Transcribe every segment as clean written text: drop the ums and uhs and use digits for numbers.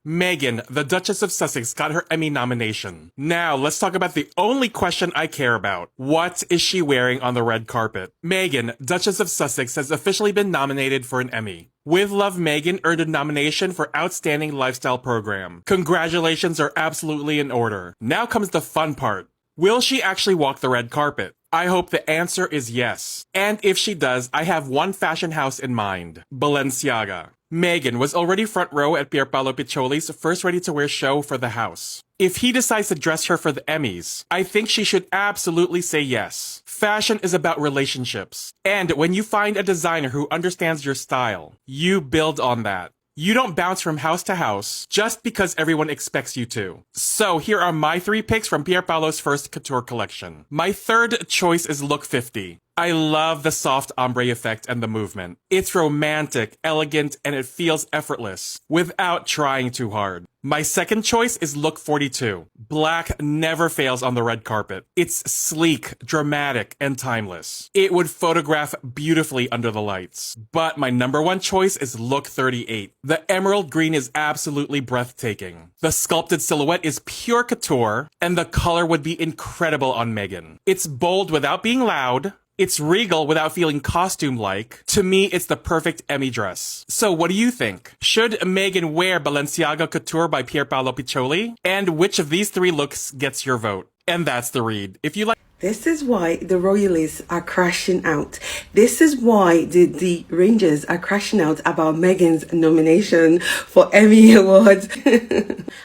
Meghan, the Duchess of Sussex, got her Emmy nomination. Now, let's talk about the only question I care about. What is she wearing on the red carpet? Meghan, Duchess of Sussex, has officially been nominated for an Emmy. With Love, Meghan earned a nomination for Outstanding Lifestyle Program. Congratulations are absolutely in order. Now comes the fun part. Will she actually walk the red carpet? I hope the answer is yes. And if she does, I have one fashion house in mind. Balenciaga. Meghan was already front row at Pierpaolo Piccioli's first ready-to-wear show for the house. If he decides to dress her for the Emmys, I think she should absolutely say yes. Fashion is about relationships. And when you find a designer who understands your style, you build on that. You don't bounce from house to house just because everyone expects you to. So here are my 3 picks from Pierpaolo's first couture collection. My third choice is Look 50. I love the soft ombre effect and the movement. It's romantic, elegant, and it feels effortless without trying too hard. My second choice is Look 42. Black never fails on the red carpet. It's sleek, dramatic, and timeless. It would photograph beautifully under the lights. But my number 1 choice is Look 38. The emerald green is absolutely breathtaking. The sculpted silhouette is pure couture, and the color would be incredible on Meghan. It's bold without being loud. It's regal without feeling costume-like. To me, it's the perfect Emmy dress. So what do you think? Should Meghan wear Balenciaga Couture by Pierpaolo Piccioli? And which of these 3 looks gets your vote? And that's the read. If you like... This is why the royalists are crashing out. This is why the Rangers are crashing out about Meghan's nomination for Emmy Awards.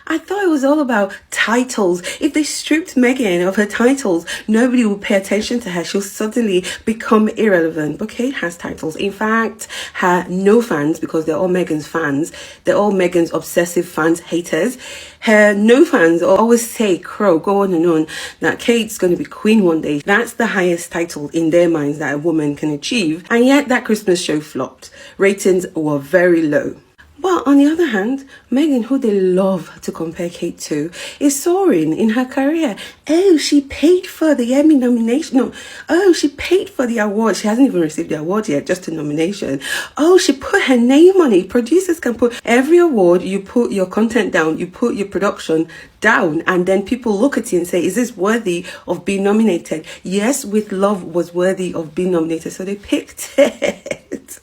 I thought it was all about titles. If they stripped Meghan of her titles, nobody would pay attention to her. She'll suddenly become irrelevant. But Kate has titles. In fact, her no fans, because they're all Meghan's fans, they're all Meghan's obsessive fans, haters. Her no fans always say, go on and on, that Kate's going to be queen one day. That's the highest title in their minds that a woman can achieve. And yet that Christmas show flopped. Ratings were very low. But on the other hand, Meghan, who they love to compare Kate to, is soaring in her career. Oh, she paid for the Emmy nomination. No. Oh, she paid for the award. She hasn't even received the award yet, just a nomination. Oh, she put her name on it. Producers can put every award, you put your content down, you put your production down, and then people look at it and say, is this worthy of being nominated? Yes, With Love was worthy of being nominated, so they picked it.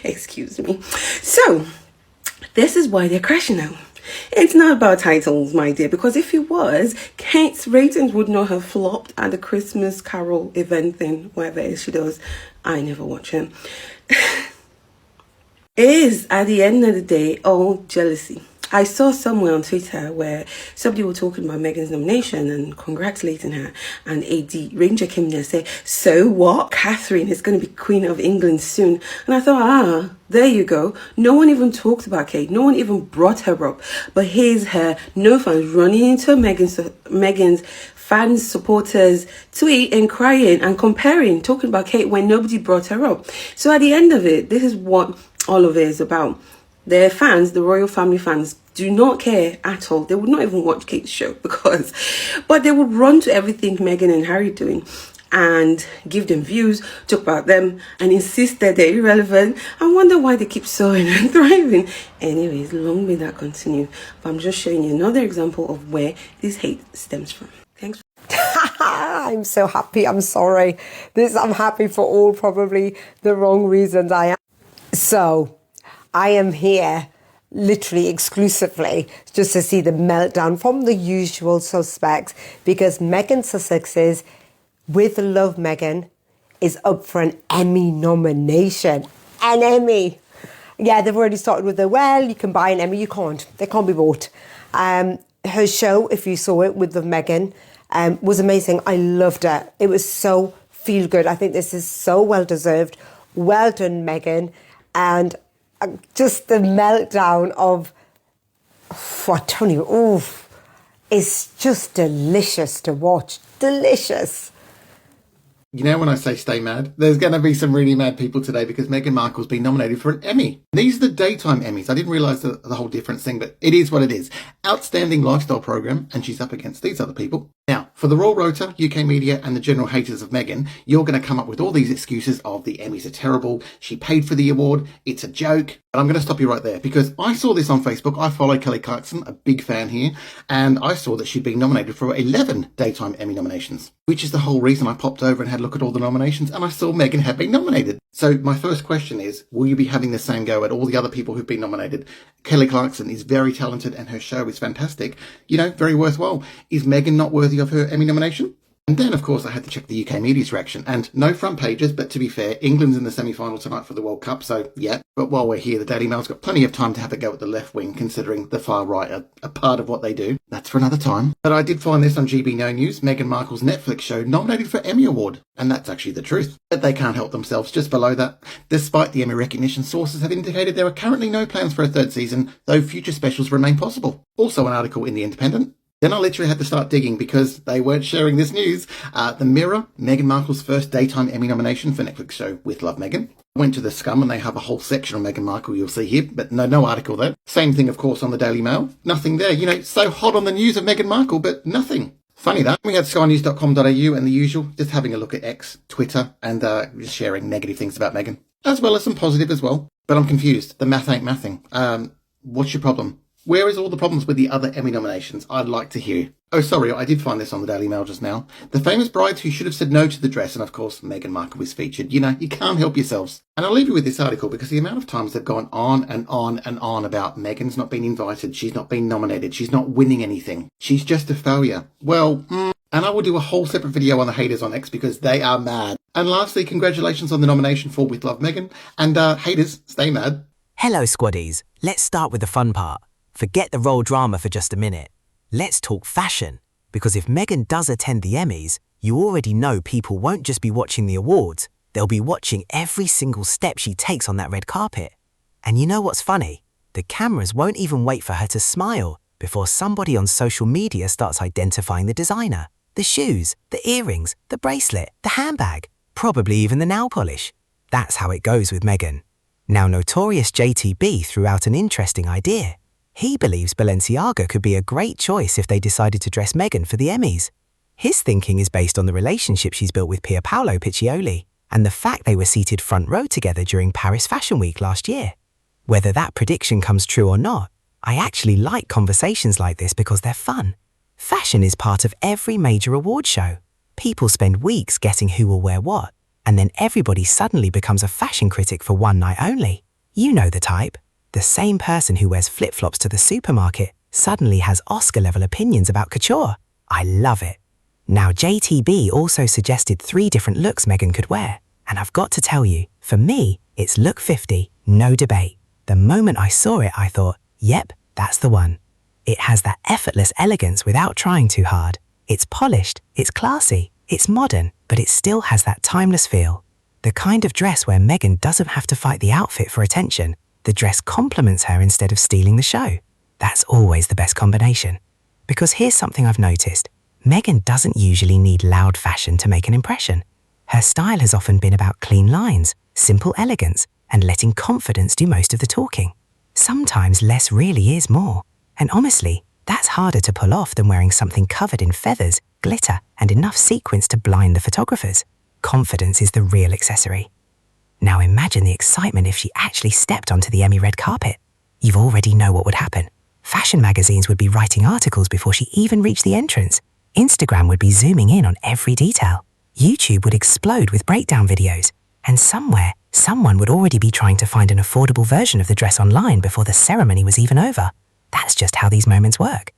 Excuse me. So, this is why they're crashing out. It's not about titles, my dear, because if it was, Kate's ratings would not have flopped at the Christmas Carol event thing, whatever it is she does. I never watch him. It is, at the end of the day, all jealousy. I saw somewhere on Twitter where somebody was talking about Meghan's nomination and congratulating her, and AD Ranger came in and said, so what? Catherine is going to be Queen of England soon. And I thought, there you go. No one even talked about Kate. No one even brought her up. But here's her no fans running into Meghan's fans, supporters, tweet and crying and comparing, talking about Kate when nobody brought her up. So at the end of it, this is what all of it is about. Their fans, the royal family fans, do not care at all. They would not even watch Kate's show but they would run to everything Meghan and Harry doing and give them views, talk about them, and insist that they're irrelevant and wonder why they keep soaring and thriving. Anyways, long may that continue. But I'm just showing you another example of where this hate stems from. Thanks. I'm so happy. I'm sorry. I'm happy for all probably the wrong reasons. So I am here literally exclusively just to see the meltdown from the usual suspects, because Meghan Sussex's With Love Meghan is up for an Emmy nomination. An Emmy. Yeah, they've already started with you can buy an Emmy. You can't. They can't be bought. Her show, if you saw it, With Love Meghan, was amazing. I loved it. It was so feel good. I think this is so well deserved. Well done, Meghan. And just the meltdown of, I'm telling you, it's just delicious to watch. Delicious. You know, when I say stay mad, there's going to be some really mad people today because Meghan Markle's been nominated for an Emmy. These are the daytime Emmys. I didn't realise the whole difference thing, but it is what it is. Outstanding Lifestyle Program, and she's up against these other people. Now, For the Royal Rota, UK media and the general haters of Meghan, you're going to come up with all these excuses of the Emmys are terrible, she paid for the award, it's a joke. But I'm going to stop you right there because I saw this on Facebook. I follow Kelly Clarkson, a big fan here, and I saw that she'd been nominated for 11 Daytime Emmy nominations, which is the whole reason I popped over and had a look at all the nominations, and I saw Meghan had been nominated. So my first question is, will you be having the same go at all the other people who've been nominated? Kelly Clarkson is very talented and her show is fantastic. You know, very worthwhile. Is Meghan not worthy of her Emmy nomination? And then, of course, I had to check the UK media's reaction. And no front pages, but to be fair, England's in the semi-final tonight for the World Cup, so yeah. But while we're here, the Daily Mail's got plenty of time to have a go at the left wing, considering the far right are a part of what they do. That's for another time. But I did find this on GB No News, Meghan Markle's Netflix show nominated for Emmy Award. And that's actually the truth. But they can't help themselves. Just below that, despite the Emmy recognition, sources have indicated there are currently no plans for a third season, though future specials remain possible. Also an article in The Independent. Then I literally had to start digging because they weren't sharing this news. The Mirror, Meghan Markle's first daytime Emmy nomination for Netflix show With Love Meghan. Went to the Scum and they have a whole section on Meghan Markle you'll see here, but no article there. Same thing, of course, on the Daily Mail. Nothing there. You know, so hot on the news of Meghan Markle, but nothing. Funny that. We had skynews.com.au and the usual, just having a look at X, Twitter, and just sharing negative things about Meghan, as well as some positive as well. But I'm confused. The math ain't mathing. What's your problem? Where is all the problems with the other Emmy nominations? I'd like to hear. Oh, sorry, I did find this on the Daily Mail just now. The famous brides who should have said no to the dress, and of course, Meghan Markle was featured. You know, you can't help yourselves. And I'll leave you with this article because the amount of times they've gone on and on and on about Meghan's not been invited, she's not been nominated, she's not winning anything, she's just a failure. Well, and I will do a whole separate video on the haters on X because they are mad. And lastly, congratulations on the nomination for With Love Meghan. And haters, stay mad. Hello, squaddies. Let's start with the fun part. Forget the royal drama for just a minute. Let's talk fashion, because if Meghan does attend the Emmys, you already know people won't just be watching the awards, they'll be watching every single step she takes on that red carpet. And you know what's funny? The cameras won't even wait for her to smile before somebody on social media starts identifying the designer, the shoes, the earrings, the bracelet, the handbag, probably even the nail polish. That's how it goes with Meghan. Now, Notorious JTB threw out an interesting idea. He believes Balenciaga could be a great choice if they decided to dress Meghan for the Emmys. His thinking is based on the relationship she's built with Paolo Piccioli and the fact they were seated front row together during Paris Fashion Week last year. Whether that prediction comes true or not, I actually like conversations like this because they're fun. Fashion is part of every major award show. People spend weeks guessing who will wear what, and then everybody suddenly becomes a fashion critic for one night only. You know the type. The same person who wears flip-flops to the supermarket suddenly has Oscar-level opinions about couture. I love it. Now, JTB also suggested 3 different looks Meghan could wear. And I've got to tell you, for me, it's look 50, no debate. The moment I saw it, I thought, yep, that's the one. It has that effortless elegance without trying too hard. It's polished, it's classy, it's modern, but it still has that timeless feel. The kind of dress where Meghan doesn't have to fight the outfit for attention. The dress complements her instead of stealing the show. That's always the best combination. Because here's something I've noticed. Meghan doesn't usually need loud fashion to make an impression. Her style has often been about clean lines, simple elegance, and letting confidence do most of the talking. Sometimes less really is more. And honestly, that's harder to pull off than wearing something covered in feathers, glitter, and enough sequins to blind the photographers. Confidence is the real accessory. Now imagine the excitement if she actually stepped onto the Emmy red carpet. You already know what would happen. Fashion magazines would be writing articles before she even reached the entrance. Instagram would be zooming in on every detail. YouTube would explode with breakdown videos. And somewhere, someone would already be trying to find an affordable version of the dress online before the ceremony was even over. That's just how these moments work.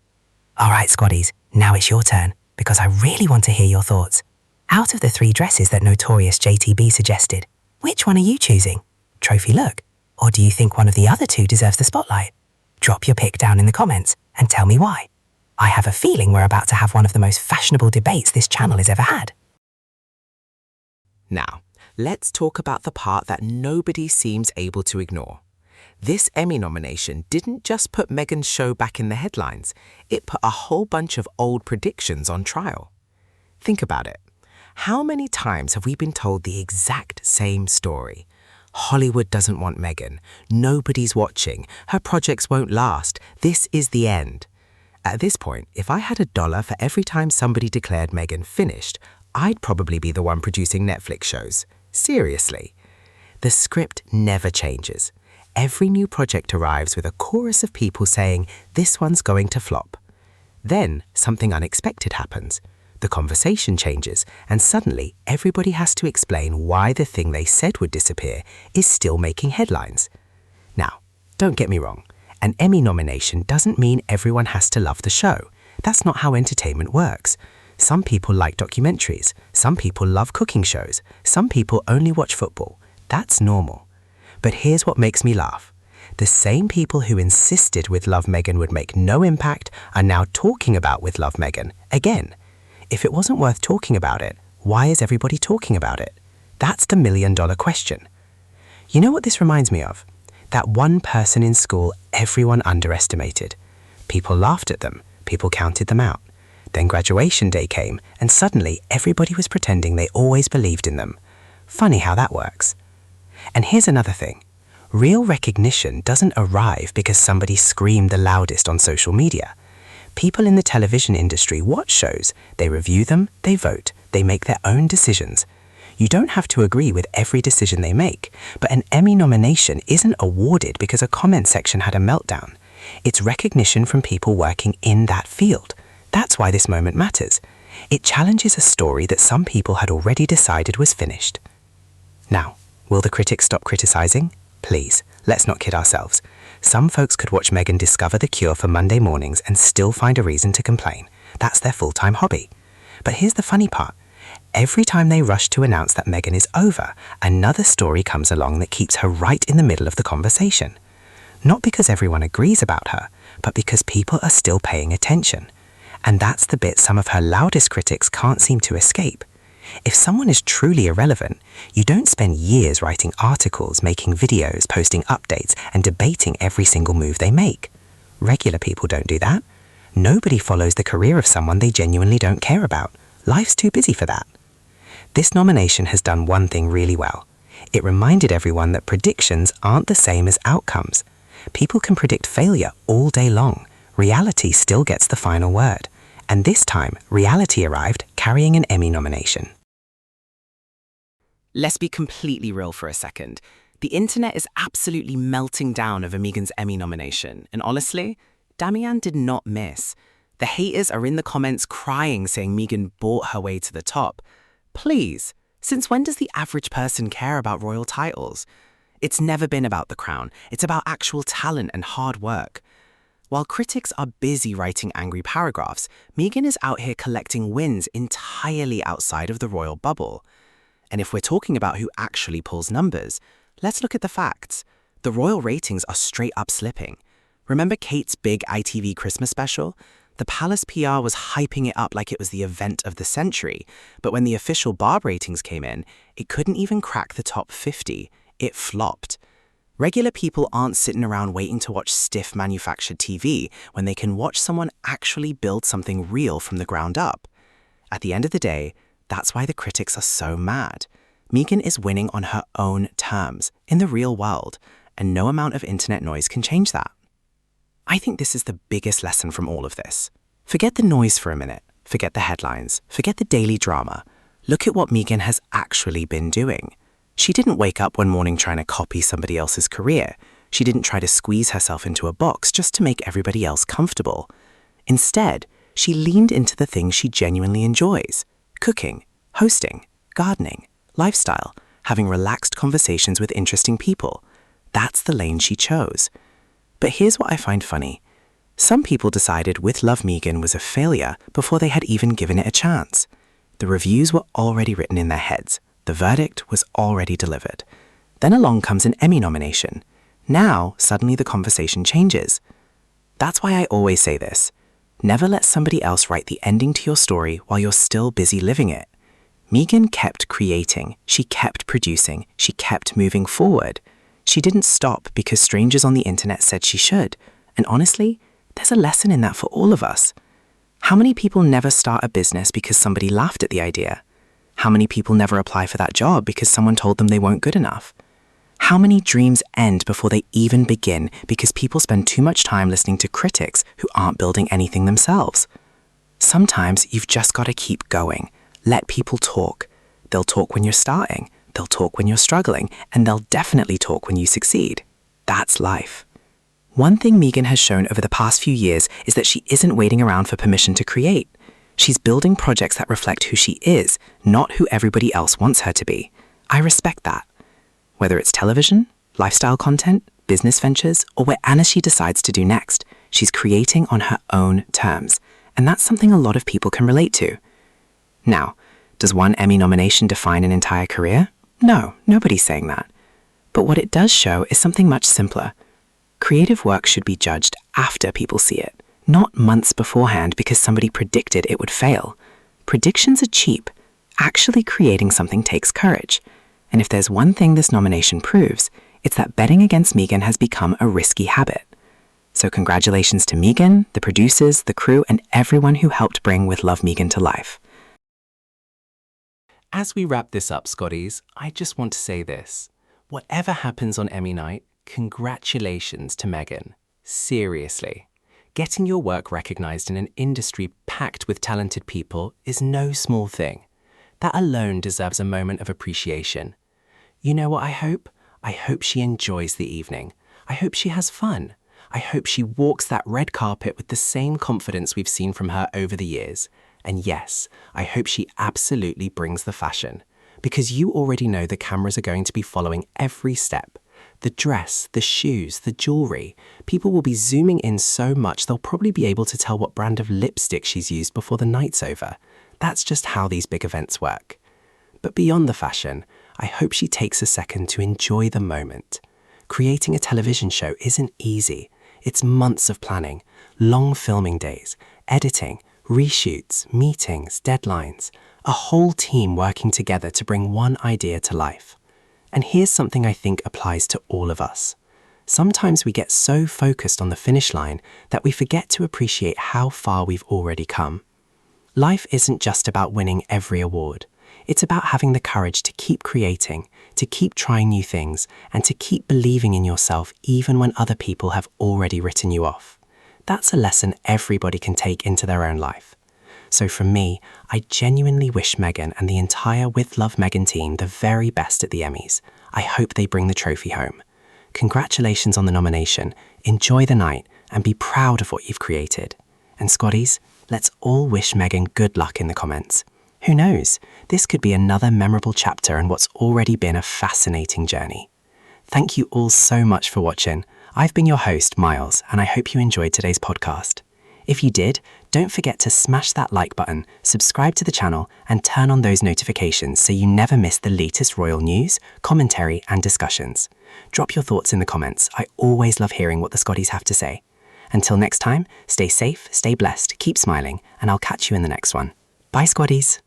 All right, squaddies, now it's your turn, because I really want to hear your thoughts. Out of the 3 dresses that Notorious JTB suggested, which one are you choosing? Trophy look? Or do you think one of the other 2 deserves the spotlight? Drop your pick down in the comments and tell me why. I have a feeling we're about to have one of the most fashionable debates this channel has ever had. Now, let's talk about the part that nobody seems able to ignore. This Emmy nomination didn't just put Meghan's show back in the headlines, it put a whole bunch of old predictions on trial. Think about it. How many times have we been told the exact same story? Hollywood doesn't want Meghan. Nobody's watching. Her projects won't last. This is the end. At this point, if I had $1 for every time somebody declared Meghan finished, I'd probably be the one producing Netflix shows. Seriously. The script never changes. Every new project arrives with a chorus of people saying, this one's going to flop. Then something unexpected happens. The conversation changes, and suddenly everybody has to explain why the thing they said would disappear is still making headlines. Now, don't get me wrong. An Emmy nomination doesn't mean everyone has to love the show. That's not how entertainment works. Some people like documentaries. Some people love cooking shows. Some people only watch football. That's normal. But here's what makes me laugh. The same people who insisted With Love Meghan would make no impact are now talking about With Love Meghan again. If it wasn't worth talking about it, why is everybody talking about it? That's the million-dollar question. You know what this reminds me of? That one person in school everyone underestimated. People laughed at them, people counted them out. Then graduation day came, and suddenly everybody was pretending they always believed in them. Funny how that works. And here's another thing. Real recognition doesn't arrive because somebody screamed the loudest on social media. People in the television industry watch shows, they review them, they vote, they make their own decisions. You don't have to agree with every decision they make, but an Emmy nomination isn't awarded because a comment section had a meltdown. It's recognition from people working in that field. That's why this moment matters. It challenges a story that some people had already decided was finished. Now, will the critics stop criticizing? Please, let's not kid ourselves. Some folks could watch Meghan discover the cure for Monday mornings and still find a reason to complain. That's their full-time hobby. But here's the funny part. Every time they rush to announce that Meghan is over, another story comes along that keeps her right in the middle of the conversation. Not because everyone agrees about her, but because people are still paying attention. And that's the bit some of her loudest critics can't seem to escape. If someone is truly irrelevant, you don't spend years writing articles, making videos, posting updates, and debating every single move they make. Regular people don't do that. Nobody follows the career of someone they genuinely don't care about. Life's too busy for that. This nomination has done one thing really well. It reminded everyone that predictions aren't the same as outcomes. People can predict failure all day long. Reality still gets the final word. And this time, reality arrived carrying an Emmy nomination. Let's be completely real for a second. The internet is absolutely melting down over Meghan's Emmy nomination. And honestly, Damian did not miss. The haters are in the comments crying, saying Meghan bought her way to the top. Please, since when does the average person care about royal titles? It's never been about the crown. It's about actual talent and hard work. While critics are busy writing angry paragraphs, Meghan is out here collecting wins entirely outside of the royal bubble. And if we're talking about who actually pulls numbers, let's look at the facts. The royal ratings are straight up slipping. Remember Kate's big ITV Christmas special? The palace PR was hyping it up like it was the event of the century, but when the official Barb ratings came in, it couldn't even crack the top 50. It flopped. Regular people aren't sitting around waiting to watch stiff manufactured TV when they can watch someone actually build something real from the ground up. At the end of the day, that's why the critics are so mad. Meghan is winning on her own terms, in the real world, and no amount of internet noise can change that. I think this is the biggest lesson from all of this. Forget the noise for a minute. Forget the headlines. Forget the daily drama. Look at what Meghan has actually been doing. She didn't wake up one morning trying to copy somebody else's career. She didn't try to squeeze herself into a box just to make everybody else comfortable. Instead, she leaned into the things she genuinely enjoys: cooking, hosting, gardening, lifestyle, having relaxed conversations with interesting people. That's the lane she chose. But here's what I find funny. Some people decided With Love Meghan was a failure before they had even given it a chance. The reviews were already written in their heads. The verdict was already delivered. Then along comes an Emmy nomination. Now, suddenly the conversation changes. That's why I always say this. Never let somebody else write the ending to your story while you're still busy living it. Meghan kept creating, she kept producing, she kept moving forward. She didn't stop because strangers on the internet said she should. And honestly, there's a lesson in that for all of us. How many people never start a business because somebody laughed at the idea? How many people never apply for that job because someone told them they weren't good enough? How many dreams end before they even begin because people spend too much time listening to critics who aren't building anything themselves? Sometimes you've just got to keep going. Let people talk. They'll talk when you're starting, they'll talk when you're struggling, and they'll definitely talk when you succeed. That's life. One thing Meghan has shown over the past few years is that she isn't waiting around for permission to create. She's building projects that reflect who she is, not who everybody else wants her to be. I respect that. Whether it's television, lifestyle content, business ventures, or whatever she decides to do next, she's creating on her own terms. And that's something a lot of people can relate to. Now, does one Emmy nomination define an entire career? No, nobody's saying that. But what it does show is something much simpler. Creative work should be judged after people see it, not months beforehand because somebody predicted it would fail. Predictions are cheap. Actually creating something takes courage. And if there's one thing this nomination proves, it's that betting against Meghan has become a risky habit. So congratulations to Meghan, the producers, the crew, and everyone who helped bring With Love Meghan to life. As we wrap this up, Scotties, I just want to say this. Whatever happens on Emmy night, congratulations to Meghan. Seriously. Getting your work recognized in an industry packed with talented people is no small thing. That alone deserves a moment of appreciation. You know what I hope? I hope she enjoys the evening. I hope she has fun. I hope she walks that red carpet with the same confidence we've seen from her over the years. And yes, I hope she absolutely brings the fashion. Because you already know the cameras are going to be following every step. The dress, the shoes, the jewelry. People will be zooming in so much they'll probably be able to tell what brand of lipstick she's used before the night's over. That's just how these big events work. But beyond the fashion, I hope she takes a second to enjoy the moment. Creating a television show isn't easy. It's months of planning, long filming days, editing, reshoots, meetings, deadlines, a whole team working together to bring one idea to life. And here's something I think applies to all of us. Sometimes we get so focused on the finish line that we forget to appreciate how far we've already come. Life isn't just about winning every award. It's about having the courage to keep creating, to keep trying new things, and to keep believing in yourself even when other people have already written you off. That's a lesson everybody can take into their own life. So from me, I genuinely wish Meghan and the entire With Love Meghan team the very best at the Emmys. I hope they bring the trophy home. Congratulations on the nomination, enjoy the night, and be proud of what you've created. And Scotties, let's all wish Meghan good luck in the comments. Who knows, this could be another memorable chapter in what's already been a fascinating journey. Thank you all so much for watching. I've been your host, Miles, and I hope you enjoyed today's podcast. If you did, don't forget to smash that like button, subscribe to the channel, and turn on those notifications so you never miss the latest royal news, commentary, and discussions. Drop your thoughts in the comments. I always love hearing what the Scotties have to say. Until next time, stay safe, stay blessed, keep smiling, and I'll catch you in the next one. Bye, Squaddies.